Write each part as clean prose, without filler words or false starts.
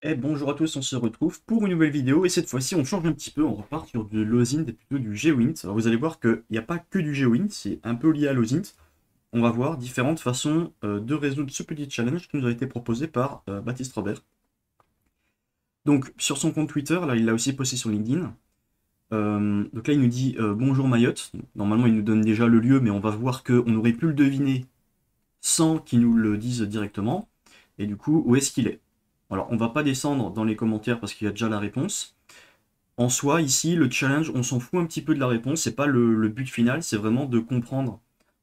Et bonjour à tous, on se retrouve pour une nouvelle vidéo et cette fois-ci on change un petit peu, on repart sur du Lozint et plutôt du GeoInt. Alors vous allez voir qu'il n'y a pas que du GeoInt, c'est un peu lié à Lozint. On va voir différentes façons de résoudre ce petit challenge qui nous a été proposé par Baptiste Robert. Donc sur son compte Twitter, là il l'a aussi posté sur LinkedIn. Donc là il nous dit bonjour Mayotte. Normalement il nous donne déjà le lieu mais on va voir qu'on aurait pu le deviner sans qu'il nous le dise directement. Et du coup où est-ce qu'il est? Alors, on va pas descendre dans les commentaires parce qu'il y a déjà la réponse. En soi, ici, le challenge, on s'en fout un petit peu de la réponse. C'est pas le but final, c'est vraiment de comprendre,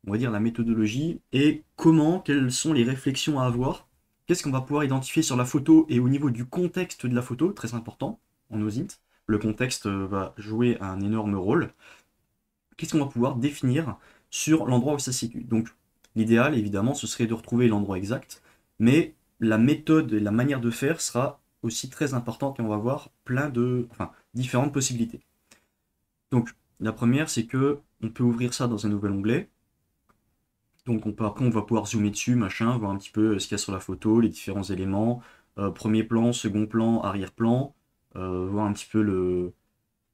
on va dire, la méthodologie et comment, quelles sont les réflexions à avoir. Qu'est-ce qu'on va pouvoir identifier sur la photo et au niveau du contexte de la photo, très important en OSINT. Le contexte va jouer un énorme rôle. Qu'est-ce qu'on va pouvoir définir sur l'endroit où ça se situe. Donc, l'idéal, évidemment, ce serait de retrouver l'endroit exact, mais la méthode et la manière de faire sera aussi très importante et on va voir différentes possibilités. Donc, la première, c'est que on peut ouvrir ça dans un nouvel onglet. Donc, après, on va pouvoir zoomer dessus, machin, voir un petit peu ce qu'il y a sur la photo, les différents éléments, premier plan, second plan, arrière-plan, voir un petit peu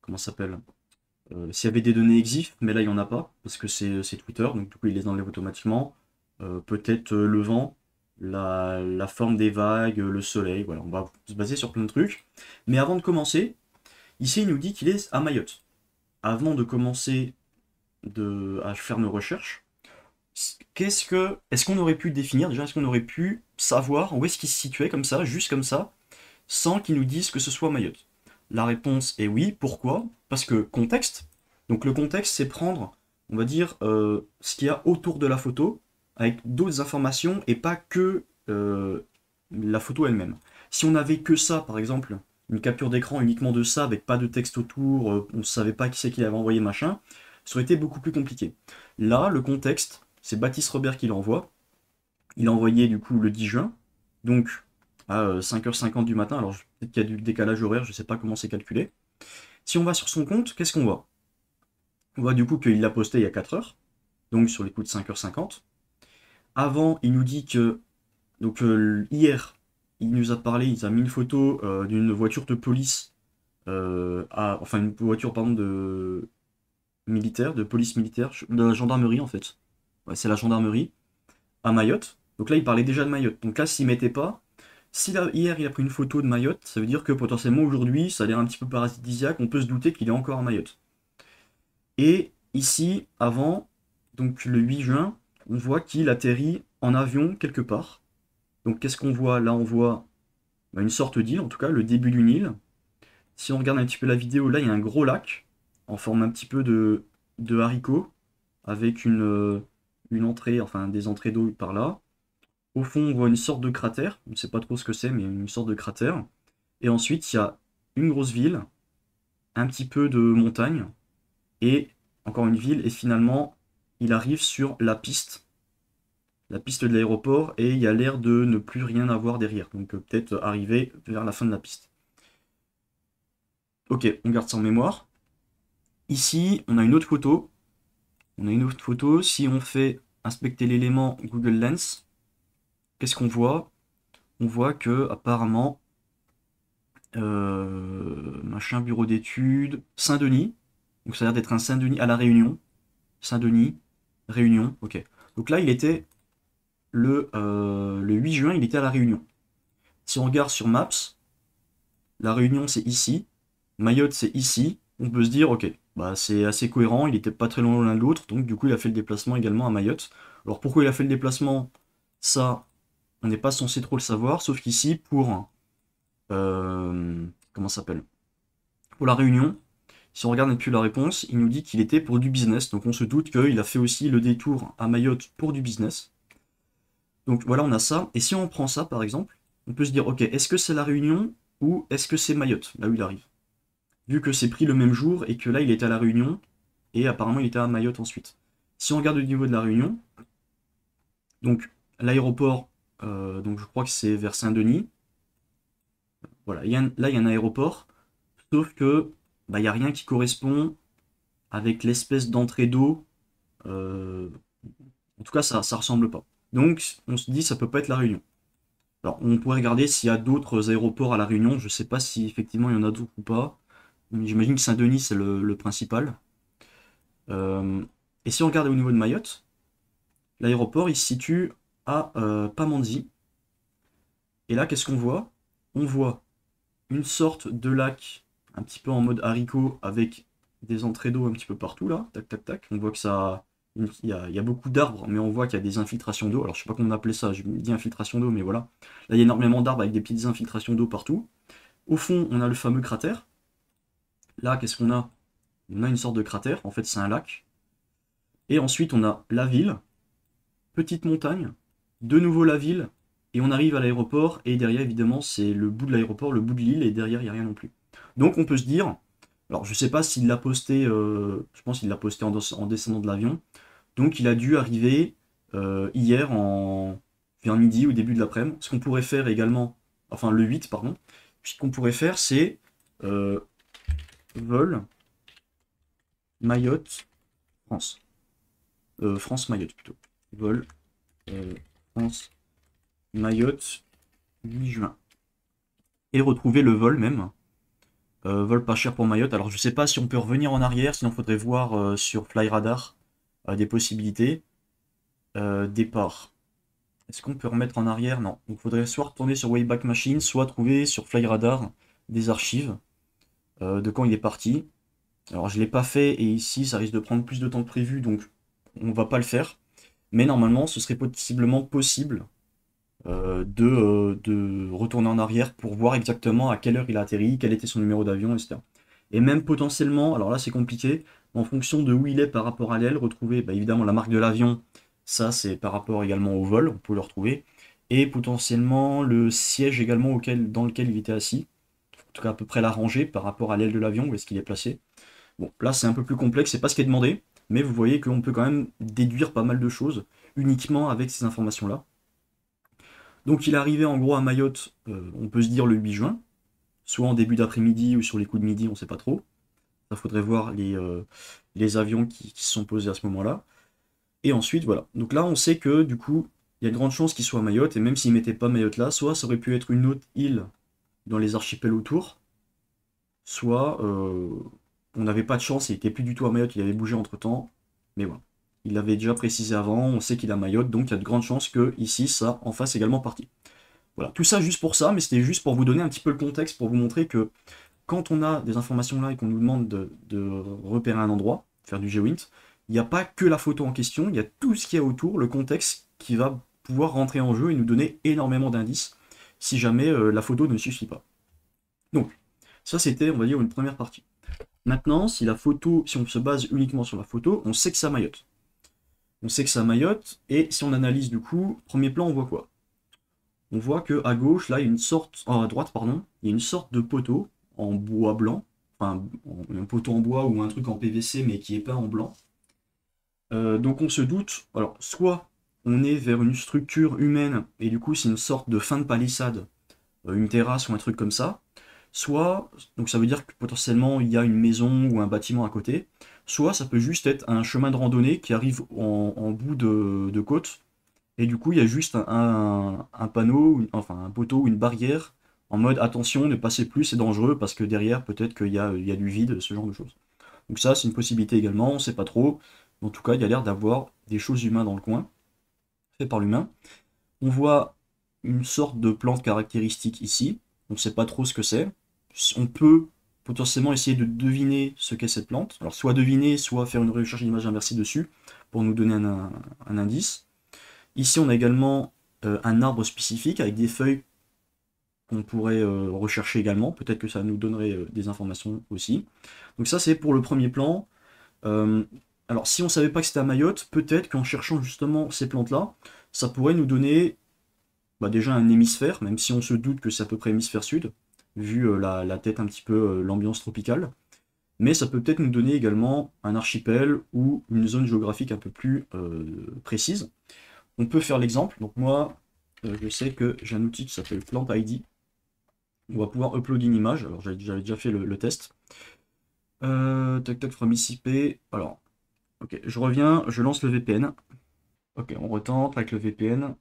comment ça s'appelle, s'il y avait des données EXIF, mais là il n'y en a pas, parce que c'est Twitter, donc du coup il les enlève automatiquement. Peut-être le vent, la forme des vagues, le soleil, voilà, on va se baser sur plein de trucs. Mais avant de commencer, ici il nous dit qu'il est à Mayotte. Avant de commencer à faire nos recherches, est-ce qu'on aurait pu définir, déjà, est-ce qu'on aurait pu savoir où est-ce qu'il se situait comme ça, juste comme ça, sans qu'ils nous disent que ce soit Mayotte? La réponse est oui. Pourquoi? Parce que contexte. Donc le contexte, c'est prendre, on va dire, ce qu'il y a autour de la photo, avec d'autres informations et pas que la photo elle-même. Si on avait que ça, par exemple, une capture d'écran uniquement de ça, avec pas de texte autour, on ne savait pas qui c'est qui l'avait envoyé, machin, ça aurait été beaucoup plus compliqué. Là, le contexte, c'est Baptiste Robert qui l'envoie. Il a envoyé du coup le 10 juin, donc à 5h50 du matin. Alors peut-être qu'il y a du décalage horaire, je ne sais pas comment c'est calculé. Si on va sur son compte, qu'est-ce qu'on voit? On voit du coup qu'il l'a posté il y a 4 heures, donc sur les coups de 5h50. Avant, il nous dit que, donc hier, il nous a parlé, il a mis une photo d'une voiture de police, enfin une voiture pardon de militaire, de police militaire, de la gendarmerie en fait. Ouais, c'est la gendarmerie à Mayotte. Donc là, il parlait déjà de Mayotte. Donc là, s'il mettait pas, si là, hier il a pris une photo de Mayotte, ça veut dire que potentiellement aujourd'hui, ça a l'air un petit peu paradisiaque, on peut se douter qu'il est encore à Mayotte. Et ici, avant, donc le 8 juin, on voit qu'il atterrit en avion quelque part. Donc qu'est-ce qu'on voit? Là, on voit une sorte d'île, en tout cas le début d'une île. Si on regarde un petit peu la vidéo, là, il y a un gros lac en forme un petit peu de haricot, avec une entrée, enfin des entrées d'eau par là. Au fond, on voit une sorte de cratère, on ne sait pas trop ce que c'est, mais une sorte de cratère. Et ensuite, il y a une grosse ville, un petit peu de montagne, et encore une ville, et finalement, il arrive sur la piste de l'aéroport, et il y a l'air de ne plus rien avoir derrière. Donc peut-être arriver vers la fin de la piste. Ok, on garde ça en mémoire. Ici, on a une autre photo. On a une autre photo. Si on fait inspecter l'élément Google Lens, qu'est-ce qu'on voit? On voit que apparemment machin bureau d'études, Saint-Denis. Donc ça a l'air d'être un Saint-Denis à la Réunion. Saint-Denis, Réunion, ok. Donc là, il était le 8 juin, il était à la Réunion. Si on regarde sur Maps, la Réunion c'est ici, Mayotte c'est ici, on peut se dire, ok, bah c'est assez cohérent, il était pas très loin l'un de l'autre, donc du coup il a fait le déplacement également à Mayotte. Alors pourquoi il a fait le déplacement? Ça, on n'est pas censé trop le savoir, sauf qu'ici, comment ça s'appelle? Pour la Réunion, si on regarde un peu la réponse, il nous dit qu'il était pour du business. Donc on se doute qu'il a fait aussi le détour à Mayotte pour du business. Donc voilà, on a ça. Et si on prend ça, par exemple, on peut se dire, ok, est-ce que c'est la Réunion ou est-ce que c'est Mayotte, là où il arrive? Vu que c'est pris le même jour et que là, il était à la Réunion et apparemment, il était à Mayotte ensuite. Si on regarde au niveau de la Réunion, donc l'aéroport, donc je crois que c'est vers Saint-Denis. Voilà, là, il y a un aéroport, sauf que bah, il n'y a rien qui correspond avec l'espèce d'entrée d'eau. euh, En tout cas, ça ressemble pas. Donc, on se dit, ça peut pas être la Réunion. Alors, on pourrait regarder s'il y a d'autres aéroports à La Réunion. Je sais pas si effectivement il y en a d'autres ou pas. J'imagine que Saint-Denis, c'est le principal. Euh, et si on regarde au niveau de Mayotte, l'aéroport il se situe à Pamandzi. Et là, qu'est-ce qu'on voit? On voit une sorte de lac un petit peu en mode haricot avec des entrées d'eau un petit peu partout là. Tac, tac, tac. On voit que ça. Il y a beaucoup d'arbres, mais on voit qu'il y a des infiltrations d'eau. Alors, je sais pas comment on appelait ça, je dis infiltration d'eau, mais voilà. Là, il y a énormément d'arbres avec des petites infiltrations d'eau partout. Au fond, on a le fameux cratère. Là, qu'est-ce qu'on a? On a une sorte de cratère. En fait, c'est un lac. Et ensuite, on a la ville, petite montagne, de nouveau la ville, et on arrive à l'aéroport, et derrière, évidemment, c'est le bout de l'aéroport, le bout de l'île, et derrière, il n'y a rien non plus. Donc, on peut se dire, alors je sais pas s'il l'a posté, je pense qu'il l'a posté en descendant de l'avion, donc il a dû arriver hier vers midi, au début de l'après-midi. Ce qu'on pourrait faire également, enfin le 8, pardon, ce qu'on pourrait faire, c'est euh, vol Mayotte, France. France-Mayotte plutôt. Vol France Mayotte 8 juin. Et retrouver le vol même. Vol pas cher pour Mayotte. Alors je sais pas si on peut revenir en arrière, sinon il faudrait voir sur Flyradar des possibilités. Départ. Est-ce qu'on peut remettre en arrière? Non. Donc il faudrait soit retourner sur Wayback Machine, soit trouver sur Flyradar des archives de quand il est parti. Alors je l'ai pas fait et ici ça risque de prendre plus de temps que prévu, donc on va pas le faire. Mais normalement ce serait possiblement possible de retourner en arrière pour voir exactement à quelle heure il a atterri, quel était son numéro d'avion, etc. Et même potentiellement, alors là c'est compliqué, en fonction de où il est par rapport à l'aile, retrouver bah, évidemment la marque de l'avion, ça c'est par rapport également au vol, on peut le retrouver, et potentiellement le siège également dans lequel il était assis, en tout cas à peu près la rangée par rapport à l'aile de l'avion, où est-ce qu'il est placé. Bon, là c'est un peu plus complexe, c'est pas ce qui est demandé, mais vous voyez qu'on peut quand même déduire pas mal de choses uniquement avec ces informations-là. Donc il est arrivé en gros à Mayotte, on peut se dire le 8 juin, soit en début d'après-midi ou sur les coups de midi, on ne sait pas trop. Ça faudrait voir les avions qui se sont posés à ce moment-là. Et ensuite, voilà. Donc là, on sait que du coup, il y a de grandes chances qu'il soit à Mayotte, et même s'il ne mettait pas Mayotte là, soit ça aurait pu être une autre île dans les archipels autour, soit on n'avait pas de chance, il n'était plus du tout à Mayotte, il avait bougé entre-temps, mais voilà. Il l'avait déjà précisé avant, on sait qu'il est à Mayotte, donc il y a de grandes chances que ici, ça en fasse également partie. Voilà, tout ça juste pour ça, mais c'était juste pour vous donner un petit peu le contexte, pour vous montrer que quand on a des informations là et qu'on nous demande de repérer un endroit, faire du GeoInt, il n'y a pas que la photo en question, il y a tout ce qu'il y a autour, le contexte qui va pouvoir rentrer en jeu et nous donner énormément d'indices si jamais la photo ne suffit pas. Donc, ça c'était, on va dire, une première partie. Maintenant, si on se base uniquement sur la photo, on sait que ça Mayotte. On sait que ça Mayotte, et si on analyse du coup, premier plan, on voit quoi? On voit que à gauche, là, il y a une sorte, à droite, pardon, il y a une sorte de poteau en bois blanc, enfin un poteau en bois ou un truc en PVC mais qui est peint en blanc. Donc on se doute, alors soit on est vers une structure humaine et du coup c'est une sorte de fin de palissade, une terrasse ou un truc comme ça, soit, donc ça veut dire que potentiellement il y a une maison ou un bâtiment à côté, soit ça peut juste être un chemin de randonnée qui arrive en bout de côte et du coup, il y a juste un panneau, enfin un poteau ou une barrière en mode attention, ne passez plus, c'est dangereux parce que derrière, peut-être qu'il y a du vide, ce genre de choses. Donc, ça, c'est une possibilité également, on ne sait pas trop. En tout cas, il y a l'air d'avoir des choses humaines dans le coin, fait par l'humain. On voit une sorte de plante caractéristique ici, on ne sait pas trop ce que c'est. On peut potentiellement essayer de deviner ce qu'est cette plante. Alors, soit deviner, soit faire une recherche d'image inversée dessus pour nous donner un indice. Ici, on a également un arbre spécifique avec des feuilles qu'on pourrait rechercher également. Peut-être que ça nous donnerait des informations aussi. Donc ça, c'est pour le premier plan. Euh, alors, si on ne savait pas que c'était à Mayotte, peut-être qu'en cherchant justement ces plantes-là, ça pourrait nous donner bah, déjà un hémisphère, même si on se doute que c'est à peu près hémisphère sud, vu la tête un petit peu, l'ambiance tropicale. Mais ça peut peut-être nous donner également un archipel ou une zone géographique un peu plus précise. On peut faire l'exemple. Donc moi, je sais que j'ai un outil qui s'appelle Plant ID. On va pouvoir uploader une image. Alors j'avais déjà fait le test. Tac tac from ICP. Alors, ok, je reviens, je lance le VPN. Ok, on retente avec le VPN.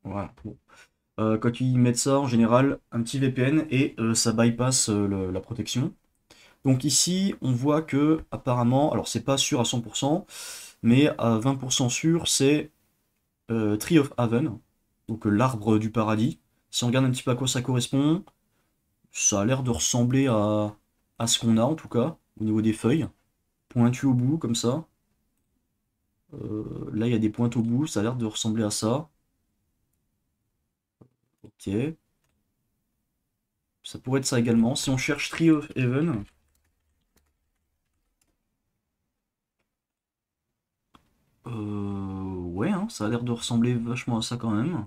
Voilà. Bon. Quand ils mettent ça, en général, un petit VPN et ça bypass la protection. Donc ici, on voit que apparemment, alors c'est pas sûr à 100%, mais à 20% sûr, c'est Tree of Haven, donc l'arbre du paradis. Si on regarde un petit peu à quoi ça correspond, ça a l'air de ressembler à ce qu'on a en tout cas, au niveau des feuilles. Pointu au bout, comme ça. Là, il y a des pointes au bout, ça a l'air de ressembler à ça. Ok. Ça pourrait être ça également. Si on cherche Tree of Heaven, ouais, hein, ça a l'air de ressembler vachement à ça quand même.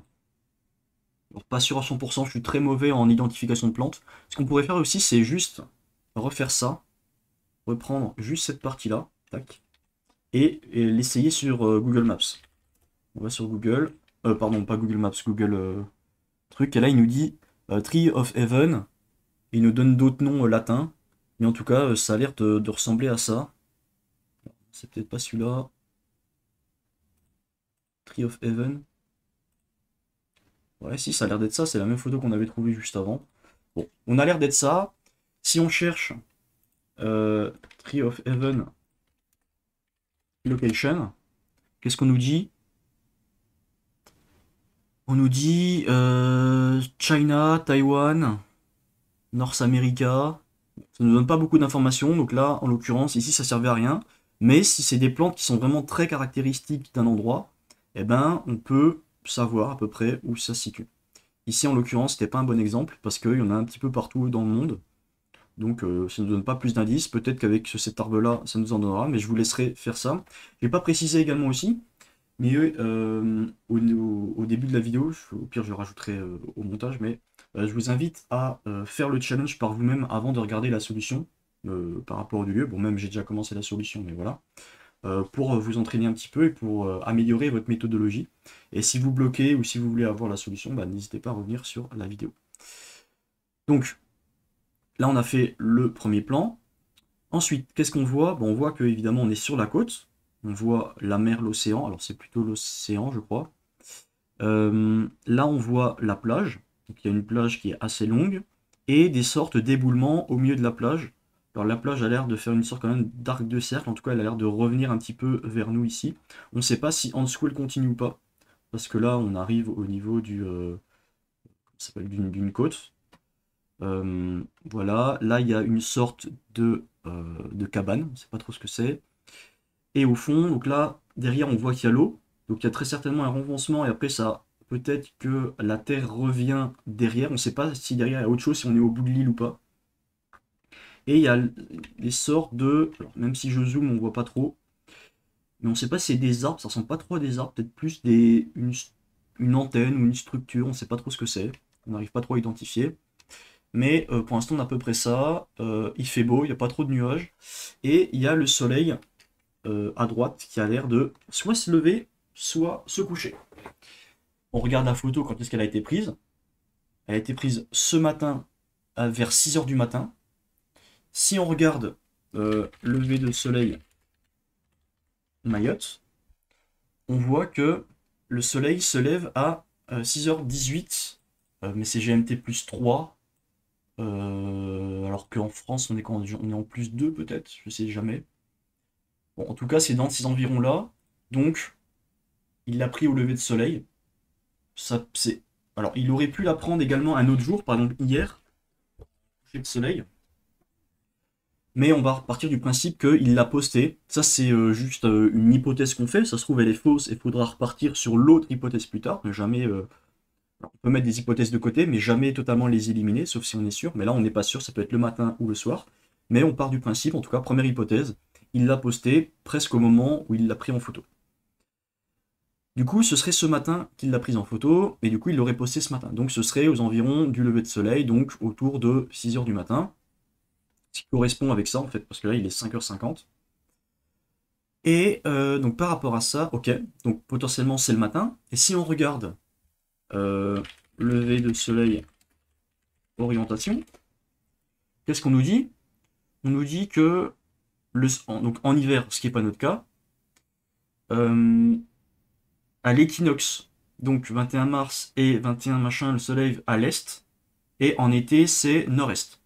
Alors, pas sûr à 100%, je suis très mauvais en identification de plantes. Ce qu'on pourrait faire aussi, c'est juste refaire ça, reprendre juste cette partie-là, tac, et l'essayer sur Google Maps. On va sur Google, pardon, pas Google Maps, Google truc, et là il nous dit Tree of Heaven, il nous donne d'autres noms latins, mais en tout cas, ça a l'air de ressembler à ça. C'est peut-être pas celui-là. Tree of Heaven. Ouais, si, ça a l'air d'être ça, c'est la même photo qu'on avait trouvée juste avant. Bon, on a l'air d'être ça. Si on cherche euh, Tree of Heaven location, qu'est-ce qu'on nous dit? On nous dit China, Taïwan, North America. Ça nous donne pas beaucoup d'informations, donc là, en l'occurrence, ici, ça servait à rien. Mais si c'est des plantes qui sont vraiment très caractéristiques d'un endroit, eh ben, on peut savoir à peu près où ça se situe. Ici, en l'occurrence, c'était pas un bon exemple, parce qu'il y en a un petit peu partout dans le monde. Donc, ça ne nous donne pas plus d'indices. Peut-être qu'avec cet arbre-là, ça nous en donnera, mais je vous laisserai faire ça. Je vais pas préciser également aussi, mais au début de la vidéo, au pire, je rajouterai au montage, mais je vous invite à faire le challenge par vous-même avant de regarder la solution par rapport au lieu. Bon, même j'ai déjà commencé la solution, mais voilà. Pour vous entraîner un petit peu et pour améliorer votre méthodologie. Et si vous bloquez ou si vous voulez avoir la solution, bah, n'hésitez pas à revenir sur la vidéo. Donc, là, on a fait le premier plan. Ensuite, qu'est-ce qu'on voit? Bon, on voit que évidemment on est sur la côte. On voit la mer, l'océan. Alors c'est plutôt l'océan, je crois. Là, on voit la plage. Donc il y a une plage qui est assez longue et des sortes d'éboulements au milieu de la plage. Alors la plage a l'air de faire une sorte quand même d'arc de cercle. En tout cas, elle a l'air de revenir un petit peu vers nous ici. On ne sait pas si en dessous elle continue ou pas, parce que là, on arrive au niveau ça s'appelle d'une côte. Voilà, là il y a une sorte de cabane, on ne sait pas trop ce que c'est. Et au fond, donc là, derrière on voit qu'il y a l'eau, donc il y a très certainement un renfoncement et après ça, peut-être que la terre revient derrière, on ne sait pas si derrière il y a autre chose, si on est au bout de l'île ou pas. Et il y a les sortes alors, même si je zoome on voit pas trop, mais on ne sait pas si c'est des arbres, ça ressemble pas trop à des arbres, peut-être plus une antenne ou une structure, on ne sait pas trop ce que c'est, on n'arrive pas trop à identifier. Mais pour l'instant, on a à peu près ça. Il fait beau, il n'y a pas trop de nuages. Et il y a le soleil à droite qui a l'air de soit se lever, soit se coucher. On regarde la photo quand est-ce qu'elle a été prise. Elle a été prise ce matin vers 6 heures du matin. Si on regarde lever de soleil Mayotte, on voit que le soleil se lève à 6h18, mais c'est GMT plus 3. Alors qu'en France, on est en plus 2 peut-être, je sais jamais. Bon, en tout cas, c'est dans ces environs-là. Donc, il l'a pris au lever de soleil. Ça, c'est... Alors, il aurait pu la prendre également un autre jour, par exemple hier, au coucher de soleil. Mais on va repartir du principe qu'il l'a posté. Ça, c'est juste une hypothèse qu'on fait. Ça se trouve, elle est fausse et il faudra repartir sur l'autre hypothèse plus tard. Ne jamais. Alors, on peut mettre des hypothèses de côté, mais jamais totalement les éliminer, sauf si on est sûr. Mais là, on n'est pas sûr, ça peut être le matin ou le soir. Mais on part du principe, en tout cas, première hypothèse, il l'a posté presque au moment où il l'a pris en photo. Du coup, ce serait ce matin qu'il l'a prise en photo, et du coup, il l'aurait posté ce matin. Donc, ce serait aux environs du lever de soleil, donc autour de 6 heures du matin. Ce qui correspond avec ça, en fait, parce que là, il est 5h50. Et donc, par rapport à ça, ok, donc potentiellement, c'est le matin. Et si on regarde lever de soleil orientation, qu'est-ce qu'on nous dit? On nous dit que donc en hiver, ce qui n'est pas notre cas, à l'équinoxe, Donc 21 mars et 21 machin, le soleil à l'est. Et en été, c'est nord-est.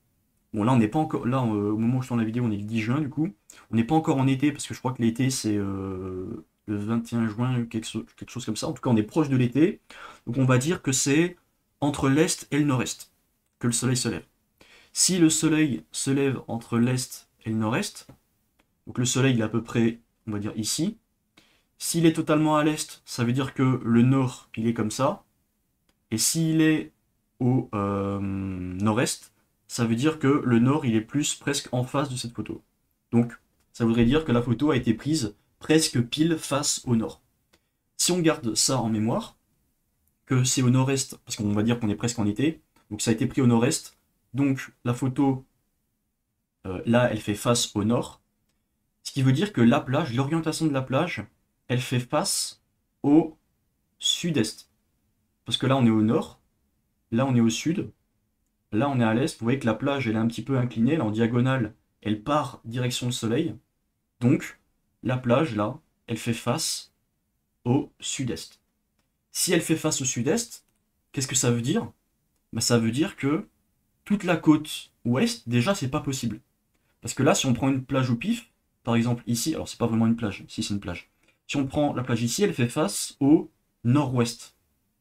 Bon, là, on n'est pas encore. Là, au moment où je tourne la vidéo, on est le 10 juin, du coup. On n'est pas encore en été, parce que je crois que l'été, c'est le 21 juin, quelque chose comme ça. En tout cas, on est proche de l'été. Donc, on va dire que c'est entre l'est et le nord-est que le soleil se lève. Si le soleil se lève entre l'est et le nord-est, donc le soleil il est à peu près, on va dire ici. S'il est totalement à l'est, ça veut dire que le nord, il est comme ça. Et s'il est au nord-est, ça veut dire que le nord, il est plus presque en face de cette photo. Donc, ça voudrait dire que la photo a été prise presque pile face au nord. Si on garde ça en mémoire, que c'est au nord-est, parce qu'on va dire qu'on est presque en été, donc ça a été pris au nord-est, donc la photo, là, elle fait face au nord, ce qui veut dire que la plage, l'orientation de la plage, elle fait face au sud-est. Parce que là, on est au nord, là, on est au sud, là, on est à l'est. Vous voyez que la plage, elle est un petit peu inclinée, là, en diagonale, elle part direction le soleil. Donc, la plage, là, elle fait face au sud-est. Si elle fait face au sud-est, qu'est-ce que ça veut dire? Bah, ça veut dire que toute la côte ouest, déjà, c'est pas possible. Parce que là, si on prend une plage au pif, par exemple ici, alors c'est pas vraiment une plage, ici c'est une plage. Si on prend la plage ici, elle fait face au nord-ouest.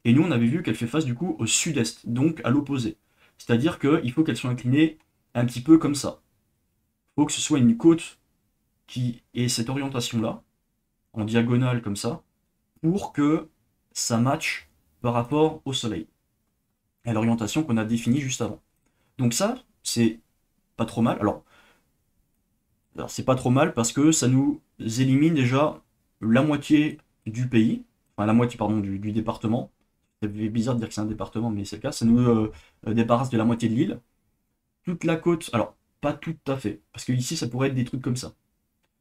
Et nous, on avait vu qu'elle fait face du coup au sud-est, donc à l'opposé. C'est-à-dire qu'il faut qu'elle soit inclinée un petit peu comme ça. Il faut que ce soit une côte qui ait cette orientation-là, en diagonale comme ça, pour que ça matche par rapport au soleil, à l'orientation qu'on a définie juste avant. Donc ça, c'est pas trop mal. Alors c'est pas trop mal parce que ça nous élimine déjà la moitié du pays, enfin la moitié pardon du département. C'est bizarre de dire que c'est un département, mais c'est le cas. Ça nous débarrasse de la moitié de l'île. Toute la côte, alors pas tout à fait, parce que ici ça pourrait être des trucs comme ça.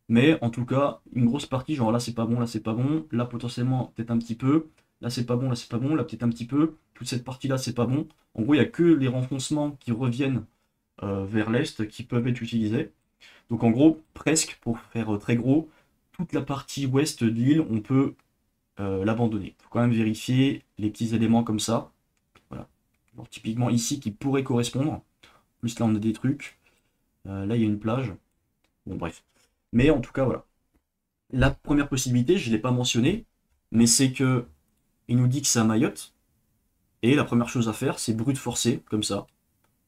Mais en tout cas, une grosse partie, genre là c'est pas bon, là c'est pas bon, là potentiellement peut-être un petit peu, là c'est pas bon, là c'est pas bon, là peut-être un petit peu, toute cette partie-là c'est pas bon. En gros, il n'y a que les renfoncements qui reviennent vers l'est qui peuvent être utilisés. Donc en gros, presque, pour faire très gros, toute la partie ouest de l'île, on peut l'abandonner. Il faut quand même vérifier les petits éléments comme ça. Voilà. Alors, typiquement ici, qui pourrait correspondre. Plus là, on a des trucs. Là, il y a une plage. Bon, bref. Mais en tout cas, voilà. La première possibilité, je ne l'ai pas mentionné, mais c'est que il nous dit que c'est à Mayotte. Et la première chose à faire, c'est brute forcer, comme ça.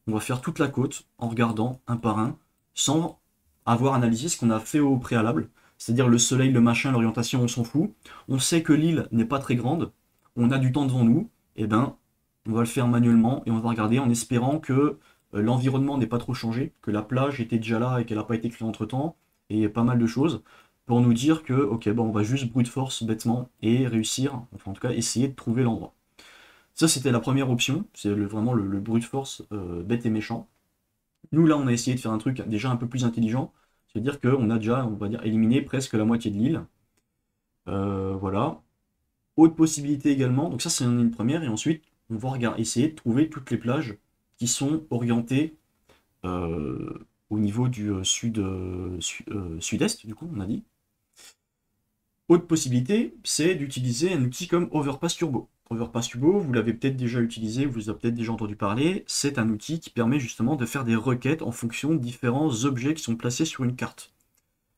On va faire toute la côte en regardant un par un, sans avoir analysé ce qu'on a fait au préalable. C'est-à-dire le soleil, le machin, l'orientation, on s'en fout. On sait que l'île n'est pas très grande. On a du temps devant nous. Et ben, on va le faire manuellement et on va regarder en espérant que l'environnement n'ait pas trop changé, que la plage était déjà là et qu'elle n'a pas été créée entre temps, et pas mal de choses, pour nous dire que, ok, bon, on va juste brute force bêtement et réussir, enfin en tout cas essayer de trouver l'endroit. Ça, c'était la première option, c'est vraiment le brute force bête et méchant. Nous, là, on a essayé de faire un truc déjà un peu plus intelligent, c'est-à-dire qu'on a déjà, on va dire, éliminé presque la moitié de l'île. Voilà. Autre possibilité également, donc ça, c'est une première, et ensuite, on va essayer de trouver toutes les plages qui sont orientées au niveau du sud-est, du coup, on a dit. Autre possibilité, c'est d'utiliser un outil comme Overpass Turbo. Overpass Turbo, vous l'avez peut-être déjà utilisé, vous avez peut-être déjà entendu parler, c'est un outil qui permet justement de faire des requêtes en fonction de différents objets qui sont placés sur une carte.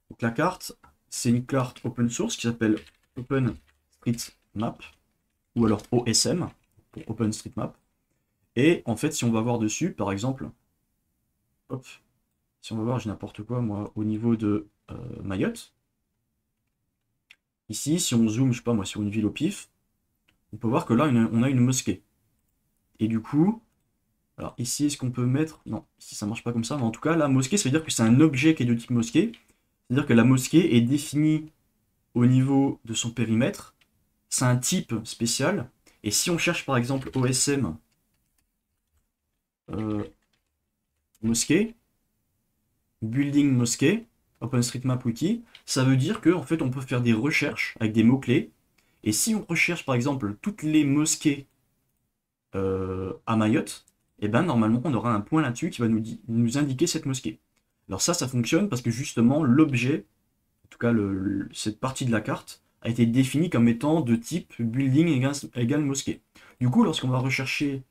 Donc la carte, c'est une carte open source qui s'appelle OpenStreetMap, ou alors OSM, pour OpenStreetMap. Et en fait, si on va voir dessus, par exemple, hop, si on va voir, j'ai n'importe quoi, moi, au niveau de Mayotte, ici, si on zoome, je sais pas moi, sur une ville au pif, on peut voir que là, on a une mosquée. Et du coup, alors ici, est-ce qu'on peut mettre... Non, ici, ça marche pas comme ça, mais en tout cas, la mosquée, ça veut dire que c'est un objet qui est de type mosquée. C'est-à-dire que la mosquée est définie au niveau de son périmètre. C'est un type spécial. Et si on cherche, par exemple, OSM, mosquée, building mosquée, OpenStreetMap Wiki, ça veut dire qu'en fait, on peut faire des recherches avec des mots-clés. Et si on recherche par exemple toutes les mosquées à Mayotte, et ben normalement on aura un point là-dessus qui va nous indiquer cette mosquée. Alors ça fonctionne parce que justement l'objet, en tout cas cette partie de la carte, a été défini comme étant de type building égale mosquée. Du coup, lorsqu'on va rechercher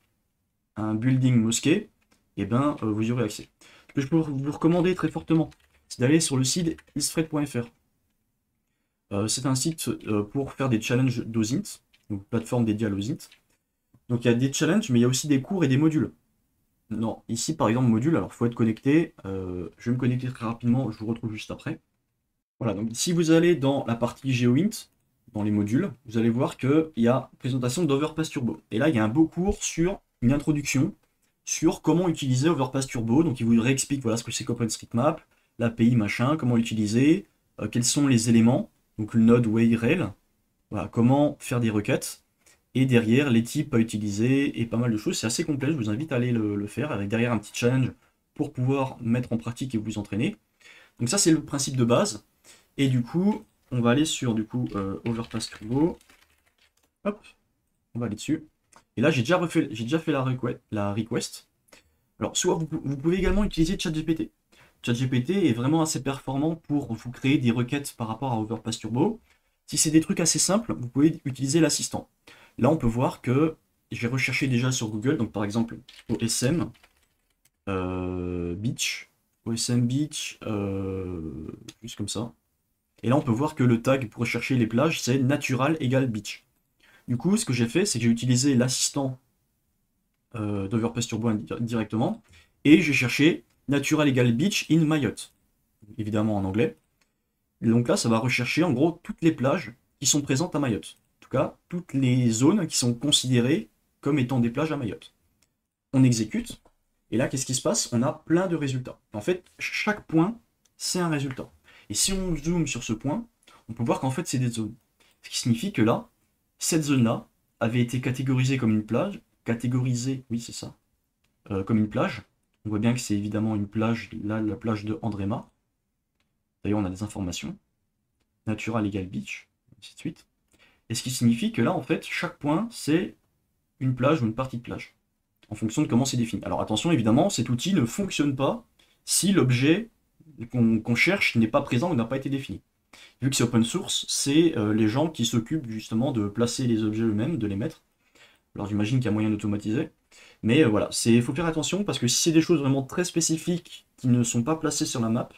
un building mosquée, eh ben, vous y aurez accès. Ce que je peux vous recommander très fortement, c'est d'aller sur le site isfred.fr. C'est un site pour faire des challenges d'OSINT, donc plateforme dédiée à l'OSINT. Donc il y a des challenges, mais il y a aussi des cours et des modules. Non, ici par exemple module, alors il faut être connecté. Je vais me connecter très rapidement, je vous retrouve juste après. Voilà, donc si vous allez dans la partie GeoInt, dans les modules, vous allez voir qu'il y a présentation d'Overpass Turbo. Et là, il y a un beau cours sur une introduction sur comment utiliser Overpass Turbo. Donc il vous réexplique voilà ce que c'est qu'OpenStreetMap, l'API machin, comment l'utiliser, quels sont les éléments, donc le node WayRail, voilà, comment faire des requêtes, et derrière les types à utiliser et pas mal de choses. C'est assez complet, je vous invite à aller le faire, avec derrière un petit challenge pour pouvoir mettre en pratique et vous entraîner. Donc ça c'est le principe de base. Et du coup, on va aller sur du coup Overpass Turbo. Hop, on va aller dessus. Et là j'ai déjà fait la request. Alors soit vous pouvez également utiliser ChatGPT. ChatGPT est vraiment assez performant pour vous créer des requêtes par rapport à Overpass Turbo. Si c'est des trucs assez simples, vous pouvez utiliser l'assistant. Là, on peut voir que j'ai recherché déjà sur Google, donc par exemple OSM Beach, OSM Beach, juste comme ça. Et là, on peut voir que le tag pour rechercher les plages, c'est natural égale beach. Du coup, ce que j'ai fait, c'est que j'ai utilisé l'assistant d'Overpass Turbo directement, et j'ai cherché natural égale beach in Mayotte, évidemment en anglais. Et donc là, ça va rechercher en gros toutes les plages qui sont présentes à Mayotte. En tout cas, toutes les zones qui sont considérées comme étant des plages à Mayotte. On exécute, et là, qu'est-ce qui se passe? On a plein de résultats. En fait, chaque point, c'est un résultat. Et si on zoome sur ce point, on peut voir qu'en fait, c'est des zones. Ce qui signifie que là, cette zone-là avait été catégorisée comme une plage, oui, c'est ça, comme une plage. On voit bien que c'est évidemment une plage, là, la plage de Andréma. D'ailleurs, on a des informations. Natural égale beach, ainsi de suite. Et ce qui signifie que là, en fait, chaque point, c'est une plage ou une partie de plage, en fonction de comment c'est défini. Alors attention, évidemment, cet outil ne fonctionne pas si l'objet qu'on cherche n'est pas présent ou n'a pas été défini. Vu que c'est open source, c'est les gens qui s'occupent justement de placer les objets eux-mêmes, de les mettre. Alors j'imagine qu'il y a moyen d'automatiser. Mais voilà, il faut faire attention parce que si c'est des choses vraiment très spécifiques qui ne sont pas placées sur la map,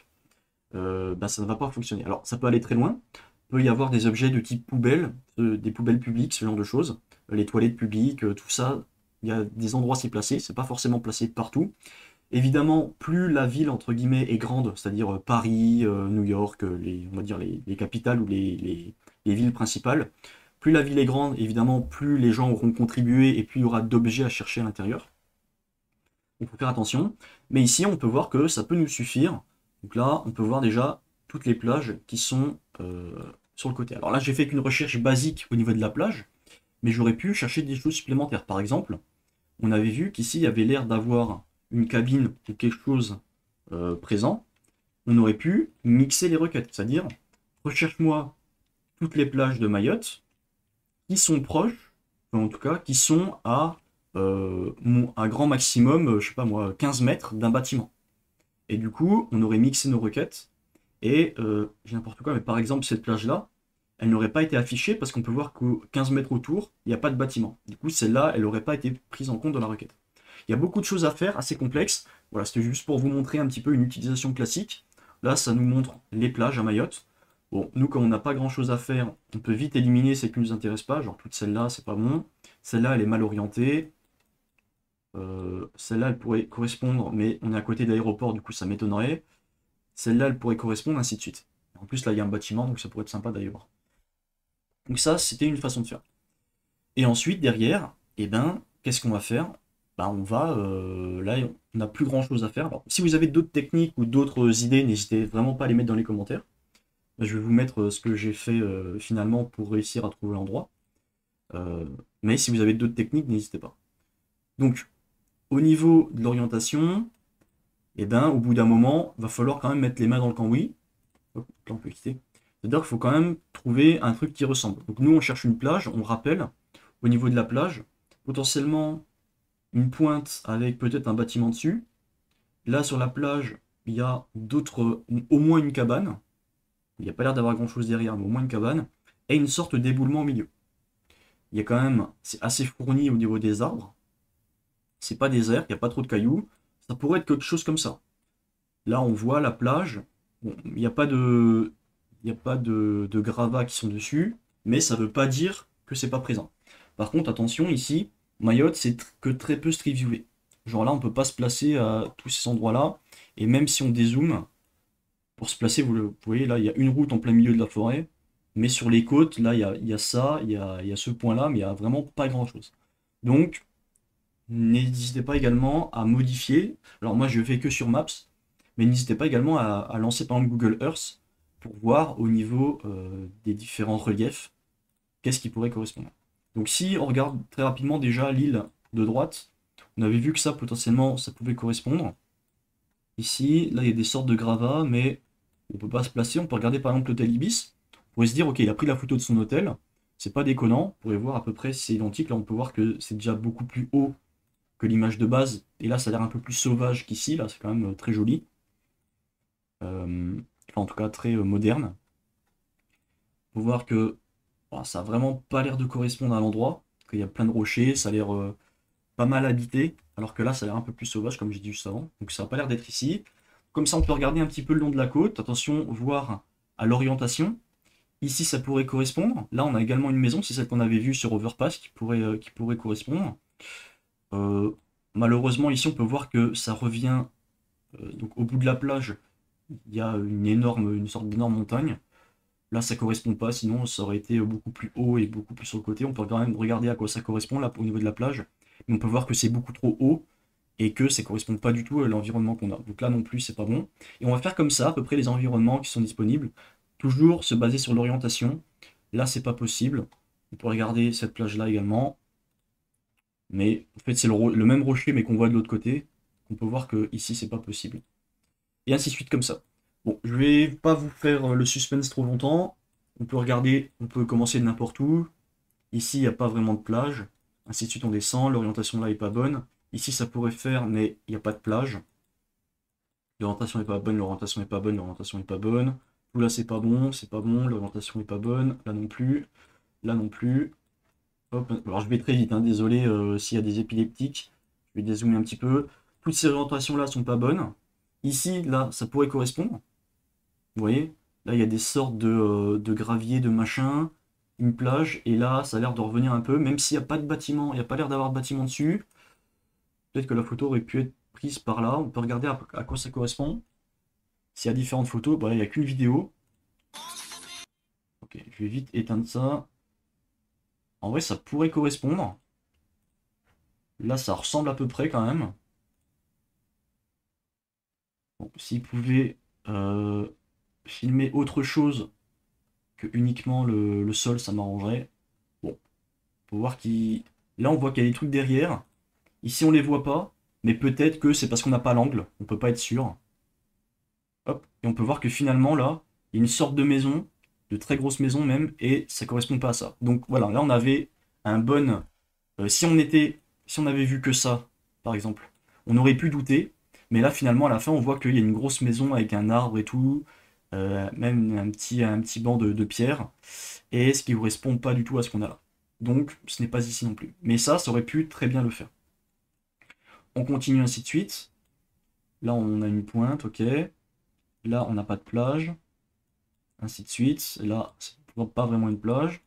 ça ne va pas fonctionner. Alors ça peut aller très loin. Il peut y avoir des objets de type poubelle, des poubelles publiques, ce genre de choses. Les toilettes publiques, tout ça, il y a des endroits s'y placer, c'est pas forcément placé partout. Évidemment, plus la ville entre guillemets est grande, c'est-à-dire Paris, New York, on va dire les capitales ou les villes principales, plus la ville est grande, évidemment, plus les gens auront contribué et plus il y aura d'objets à chercher à l'intérieur. Donc il faut faire attention. Mais ici, on peut voir que ça peut nous suffire. Donc là, on peut voir déjà toutes les plages qui sont sur le côté. Alors là, j'ai fait qu'une recherche basique au niveau de la plage, mais j'aurais pu chercher des choses supplémentaires. Par exemple, on avait vu qu'ici, il y avait l'air d'avoir une cabine ou quelque chose présent. On aurait pu mixer les requêtes, c'est-à-dire, recherche-moi toutes les plages de Mayotte qui sont proches, en tout cas, qui sont à un grand maximum, je sais pas moi, 15 mètres d'un bâtiment. Et du coup, on aurait mixé nos requêtes, et j'ai n'importe quoi, mais par exemple, cette plage-là, elle n'aurait pas été affichée parce qu'on peut voir qu'aux 15 mètres autour, il n'y a pas de bâtiment. Du coup, celle-là, elle n'aurait pas été prise en compte dans la requête. Il y a beaucoup de choses à faire, assez complexes. Voilà, c'était juste pour vous montrer un petit peu une utilisation classique. Là, ça nous montre les plages à Mayotte. Bon, nous, comme on n'a pas grand-chose à faire, on peut vite éliminer celles qui ne nous intéressent pas. Genre, toute celle-là, c'est pas bon. Celle-là, elle est mal orientée. Celle-là, elle pourrait correspondre, mais on est à côté de l'aéroport, du coup, ça m'étonnerait. Celle-là, elle pourrait correspondre, ainsi de suite. En plus, là, il y a un bâtiment, donc ça pourrait être sympa d'aller voir. Donc ça, c'était une façon de faire. Et ensuite, derrière, eh ben, qu'est-ce qu'on va faire? Bah, on va, là, on n'a plus grand-chose à faire. Alors, si vous avez d'autres techniques ou d'autres idées, n'hésitez vraiment pas à les mettre dans les commentaires. Je vais vous mettre ce que j'ai fait finalement pour réussir à trouver l'endroit. Mais si vous avez d'autres techniques, n'hésitez pas. Donc, au niveau de l'orientation, eh ben, au bout d'un moment, va falloir quand même mettre les mains dans le cambouis. Hop, là, on peut quitter. C'est-à-dire qu'il faut quand même trouver un truc qui ressemble. Donc nous, on cherche une plage, on rappelle, au niveau de la plage, potentiellement une pointe avec peut-être un bâtiment dessus. Là, sur la plage, il y a au moins une cabane. Il n'y a pas l'air d'avoir grand-chose derrière, mais au moins une cabane. et une sorte d'éboulement au milieu. Il y a quand même, c'est assez fourni au niveau des arbres. C'est pas désert, il n'y a pas trop de cailloux. Ça pourrait être quelque chose comme ça. Là, on voit la plage. Bon, il n'y a pas de gravats qui sont dessus, mais ça ne veut pas dire que c'est pas présent. Par contre, attention, ici, Mayotte, c'est que très peu street viewé. Genre là, on peut pas se placer à tous ces endroits-là, et même si on dézoome, pour se placer, vous voyez, là, il y a une route en plein milieu de la forêt, mais sur les côtes, là, il y a ça, il y a ce point-là, mais il n'y a vraiment pas grand-chose. Donc, n'hésitez pas également à modifier. Alors moi, je fais que sur Maps, mais n'hésitez pas également à lancer par exemple Google Earth pour voir au niveau des différents reliefs qu'est-ce qui pourrait correspondre. Donc si on regarde très rapidement déjà l'île de droite, on avait vu que ça potentiellement ça pouvait correspondre. Ici, là il y a des sortes de gravats, mais on peut pas se placer. On peut regarder par exemple l'hôtel Ibis. On pourrait se dire ok, il a pris la photo de son hôtel, c'est pas déconnant. On pourrait voir à peu près si c'est identique. Là on peut voir que c'est déjà beaucoup plus haut que l'image de base. Et là ça a l'air un peu plus sauvage qu'ici. Là c'est quand même très joli. Enfin, en tout cas très moderne. Faut voir que bon, ça a vraiment pas l'air de correspondre à l'endroit, qu'il y a plein de rochers, ça a l'air pas mal habité, alors que là ça a l'air un peu plus sauvage comme j'ai dit juste avant, donc ça a pas l'air d'être ici. Comme ça on peut regarder un petit peu le long de la côte, attention, voir à l'orientation. Ici ça pourrait correspondre, là on a également une maison, c'est celle qu'on avait vue sur Overpass qui pourrait correspondre. Euh, Malheureusement ici on peut voir que ça revient donc au bout de la plage, il y a une sorte d'énorme montagne. Là, ça correspond pas, sinon ça aurait été beaucoup plus haut et beaucoup plus sur le côté. On peut quand même regarder à quoi ça correspond là au niveau de la plage. Mais on peut voir que c'est beaucoup trop haut et que ça correspond pas du tout à l'environnement qu'on a. Donc là non plus, c'est pas bon. Et on va faire comme ça, à peu près les environnements qui sont disponibles. Toujours se baser sur l'orientation. Là, c'est pas possible. On peut regarder cette plage-là également. Mais en fait, c'est le même rocher, mais qu'on voit de l'autre côté. On peut voir que ici, c'est pas possible. Et ainsi de suite comme ça. Bon, je vais pas vous faire le suspense trop longtemps. On peut regarder, on peut commencer de n'importe où. Ici, il n'y a pas vraiment de plage. Ainsi de suite, on descend. L'orientation là est pas bonne. Ici, ça pourrait faire, mais il n'y a pas de plage. L'orientation n'est pas bonne, l'orientation n'est pas bonne, l'orientation n'est pas bonne. Tout là, c'est pas bon, l'orientation n'est pas bonne. Là non plus, là non plus. Hop. Alors, je vais très vite, hein, désolé s'il y a des épileptiques. Je vais dézoomer un petit peu. Toutes ces orientations là sont pas bonnes. Ici, là, ça pourrait correspondre. Vous voyez? Là, il y a des sortes de gravier, de machin, une plage, et là, ça a l'air de revenir un peu, même s'il n'y a pas de bâtiment, il n'y a pas l'air d'avoir de bâtiment dessus. Peut-être que la photo aurait pu être prise par là. On peut regarder à quoi ça correspond. S'il y a différentes photos, bah, il n'y a qu'une vidéo. Ok, je vais vite éteindre ça. En vrai, ça pourrait correspondre. Là, ça ressemble à peu près quand même. Bon, s'il pouvait filmer autre chose que uniquement le sol, ça m'arrangerait. Bon, faut voir qu'il... Là, on voit qu'il y a des trucs derrière. Ici, on les voit pas, mais peut-être que c'est parce qu'on n'a pas l'angle. On peut pas être sûr. Hop, et on peut voir que finalement, là, il y a une sorte de maison, de très grosse maison même, et ça correspond pas à ça. Donc voilà, là, on avait un bon... si on avait vu que ça, par exemple, on aurait pu douter, mais là, finalement, à la fin, on voit qu'il y a une grosse maison avec un arbre et tout, même un petit banc de pierre, et ce qui ne correspond pas du tout à ce qu'on a là. Donc, ce n'est pas ici non plus. Mais ça aurait pu très bien le faire. On continue ainsi de suite. Là, on a une pointe, ok. Là, on n'a pas de plage. Ainsi de suite. Là, c'est pas vraiment une plage.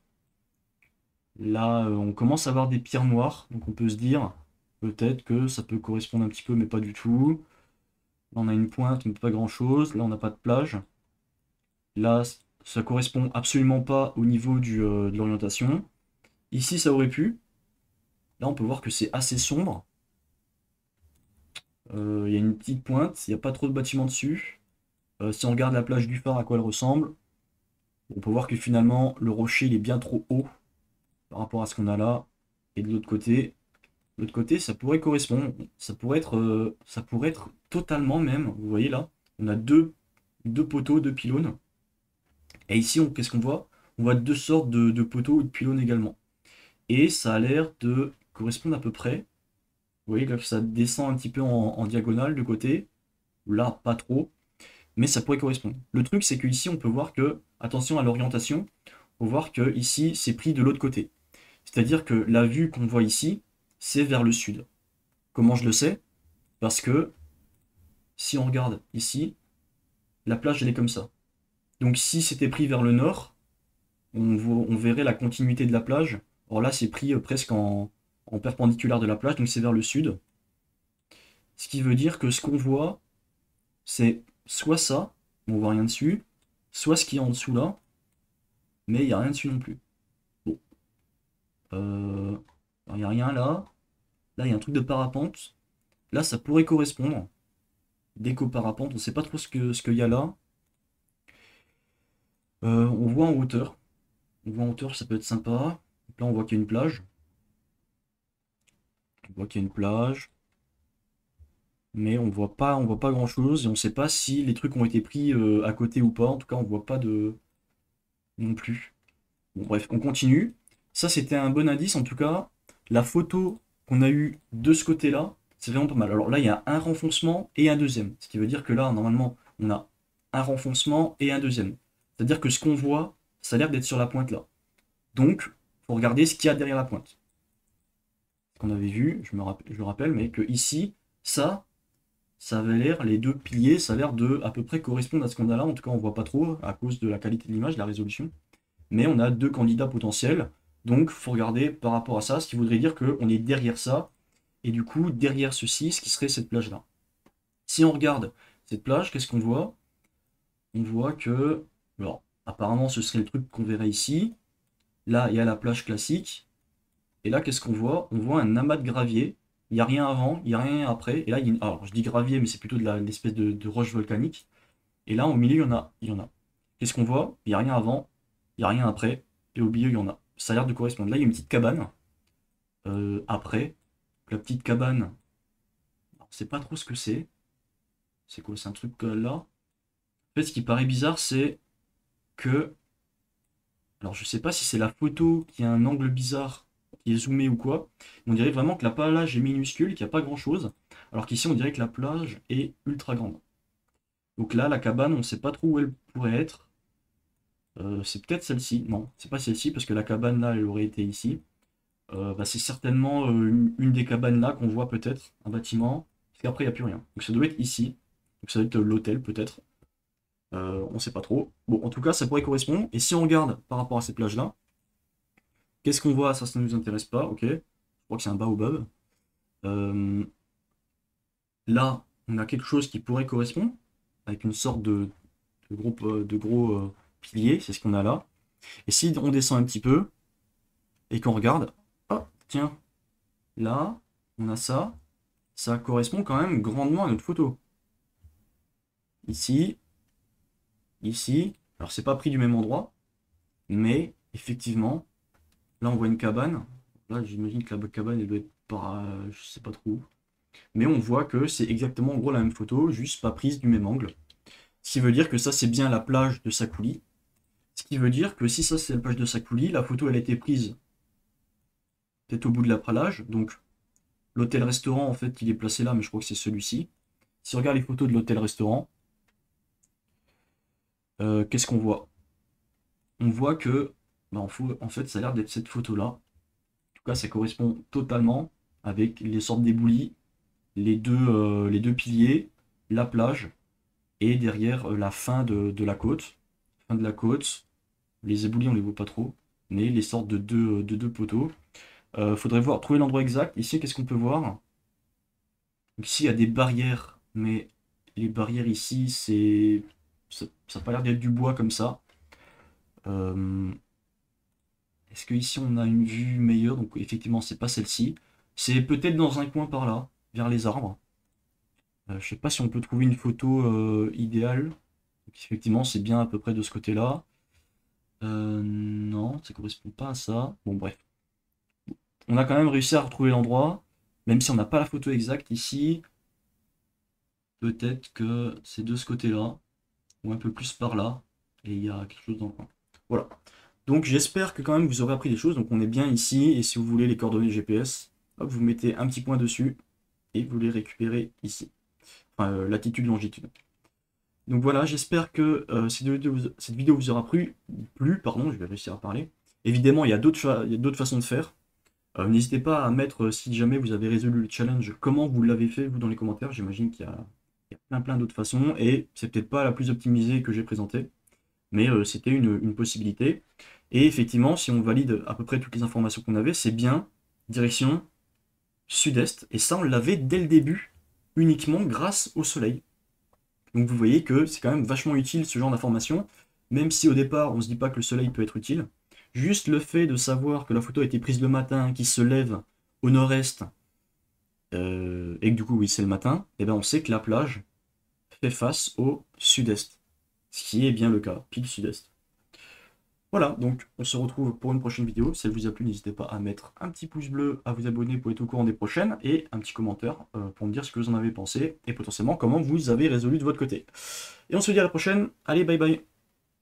Là, on commence à avoir des pierres noires. Donc, on peut se dire, peut-être que ça peut correspondre un petit peu, mais pas du tout. Là, on a une pointe, mais pas grand-chose. Là, on n'a pas de plage. Là, ça correspond absolument pas au niveau de l'orientation. Ici, ça aurait pu. Là, on peut voir que c'est assez sombre. Il y a une petite pointe, il n'y a pas trop de bâtiments dessus. Si on regarde la plage du phare, à quoi elle ressemble, on peut voir que finalement, le rocher il est bien trop haut par rapport à ce qu'on a là. Et de l'autre côté, ça pourrait correspondre. Ça pourrait être totalement même. Vous voyez là, on a deux poteaux, deux pylônes. Et ici, qu'est-ce qu'on voit? On voit deux sortes de poteaux ou de pylônes également. Et ça a l'air de correspondre à peu près. Vous voyez là que ça descend un petit peu en diagonale de côté. Là, pas trop. Mais ça pourrait correspondre. Le truc, c'est qu'ici, on peut voir que, attention à l'orientation, faut voir que ici, c'est pris de l'autre côté. C'est-à-dire que la vue qu'on voit ici, c'est vers le sud. Comment je le sais? Parce que si on regarde ici, la plage elle est comme ça. Donc si c'était pris vers le nord, on verrait la continuité de la plage. Or là, c'est pris presque en perpendiculaire de la plage, donc c'est vers le sud. Ce qui veut dire que ce qu'on voit, c'est soit ça, on voit rien dessus, soit ce qui est en dessous là, mais il n'y a rien dessus non plus. Bon. Il n'y a rien là. Là, il y a un truc de parapente. Là, ça pourrait correspondre. Déco-parapente, on ne sait pas trop ce qu'il y a là. On voit en hauteur. On voit en hauteur, ça peut être sympa. Donc là, on voit qu'il y a une plage. On voit qu'il y a une plage. Mais on voit pas grand-chose. Et on ne sait pas si les trucs ont été pris à côté ou pas. En tout cas, on voit pas de... non plus. Bon, bref, on continue. Ça, c'était un bon indice. En tout cas, la photo qu'on a eue de ce côté-là, c'est vraiment pas mal. Alors là, il y a un renfoncement et un deuxième. Ce qui veut dire que là, normalement, on a un renfoncement et un deuxième. C'est-à-dire que ce qu'on voit, ça a l'air d'être sur la pointe là. Donc, il faut regarder ce qu'il y a derrière la pointe. Ce qu'on avait vu, je rappelle, mais que ici, ça avait l'air, les deux piliers, ça a l'air de à peu près correspondre à ce qu'on a là. En tout cas, on voit pas trop à cause de la qualité de l'image, de la résolution. Mais on a deux candidats potentiels. Donc, il faut regarder par rapport à ça, ce qui voudrait dire qu'on est derrière ça, et du coup, derrière ceci, ce qui serait cette plage-là. Si on regarde cette plage, qu'est-ce qu'on voit? On voit que, alors, apparemment, ce serait le truc qu'on verrait ici. Là, il y a la plage classique. Et là, qu'est-ce qu'on voit? On voit un amas de gravier. Il n'y a rien avant, il n'y a rien après. Et là, alors, je dis gravier, mais c'est plutôt de l'espèce de roche volcanique. Et là, au milieu, il y en a. Qu'est-ce qu'on voit? Il n'y a rien avant, il n'y a rien après. Et au milieu, il y en a. Ça a l'air de correspondre. Là, il y a une petite cabane. Après, la petite cabane, on ne sait pas trop ce que c'est. C'est quoi? C'est un truc là. En fait, ce qui paraît bizarre, c'est que... Alors, je sais pas si c'est la photo qui a un angle bizarre, qui est zoomé ou quoi. On dirait vraiment que la plage est minuscule, qu'il n'y a pas grand-chose. Alors qu'ici, on dirait que la plage est ultra grande. Donc là, la cabane, on ne sait pas trop où elle pourrait être. C'est peut-être celle-ci. Non, c'est pas celle-ci, parce que la cabane là, elle aurait été ici. Bah, c'est certainement une des cabanes là qu'on voit peut-être, un bâtiment. Parce qu'après, il n'y a plus rien. Donc ça doit être ici. Donc ça doit être l'hôtel peut-être. On sait pas trop. Bon, en tout cas, ça pourrait correspondre. Et si on regarde par rapport à ces plages-là, qu'est-ce qu'on voit? Ça ne nous intéresse pas, ok. Je crois que c'est un baobab. Euh, Là, on a quelque chose qui pourrait correspondre, avec une sorte de gros piliers, c'est ce qu'on a là. Et si on descend un petit peu, et qu'on regarde, oh, tiens, là, on a ça. Ça correspond quand même grandement à notre photo. Ici, ici. Alors, c'est pas pris du même endroit, mais effectivement, là, on voit une cabane. Là, j'imagine que la cabane, elle doit être par, je sais pas trop où. Mais on voit que c'est exactement en gros la même photo, juste pas prise du même angle. Ce qui veut dire que ça, c'est bien la plage de Sakouli. Ce qui veut dire que si ça, c'est la plage de Sakouli, la photo, elle a été prise peut-être au bout de la plage. Donc, l'hôtel-restaurant, en fait, il est placé là, mais je crois que c'est celui-ci. Si on regarde les photos de l'hôtel-restaurant, qu'est-ce qu'on voit? On voit que, bah, en fait, ça a l'air d'être cette photo-là. En tout cas, ça correspond totalement avec les sortes d'éboulis, les deux piliers, la plage, et derrière la fin de la côte. Fin de la côte, les éboulis, on les voit pas trop, mais les sortes de deux poteaux. Faudrait trouver l'endroit exact. Ici, qu'est-ce qu'on peut voir? Donc ici, il y a des barrières, mais les barrières ici, ça n'a pas l'air d'être du bois comme ça. Euh, Est-ce que ici on a une vue meilleure? Donc effectivement, c'est pas celle-ci. C'est peut-être dans un coin par là, vers les arbres. Je sais pas si on peut trouver une photo idéale. Donc, effectivement, c'est bien à peu près de ce côté-là. Non, ça correspond pas à ça. Bon, bref. On a quand même réussi à retrouver l'endroit, même si on n'a pas la photo exacte ici. Peut-être que c'est de ce côté-là, ou un peu plus par là, et il y a quelque chose dans le coin. Voilà. Donc j'espère que quand même vous aurez appris des choses. Donc on est bien ici, et si vous voulez les coordonnées GPS, hop, vous mettez un petit point dessus, et vous les récupérez ici. Enfin, latitude, longitude. Donc voilà, j'espère que cette vidéo vous aura plu, pardon, je vais réussir à parler. Évidemment, il y a d'autres façons de faire. N'hésitez pas à mettre, si jamais vous avez résolu le challenge, comment vous l'avez fait, vous, dans les commentaires. J'imagine qu'il y a plein d'autres façons, et c'est peut-être pas la plus optimisée que j'ai présentée, mais c'était une possibilité. Et effectivement, si on valide à peu près toutes les informations qu'on avait, c'est bien direction sud-est, et ça, on l'avait dès le début, uniquement grâce au soleil. Donc vous voyez que c'est quand même vachement utile ce genre d'information, même si au départ on se dit pas que le soleil peut être utile. Juste le fait de savoir que la photo a été prise le matin, qui se lève au nord-est, et que du coup oui c'est le matin, et bien on sait que la plage fait face au sud-est. Ce qui est bien le cas, pile sud-est. Voilà, donc on se retrouve pour une prochaine vidéo. Si elle vous a plu, n'hésitez pas à mettre un petit pouce bleu, à vous abonner pour être au courant des prochaines, et un petit commentaire pour me dire ce que vous en avez pensé, et potentiellement comment vous avez résolu de votre côté. Et on se dit à la prochaine, allez bye bye.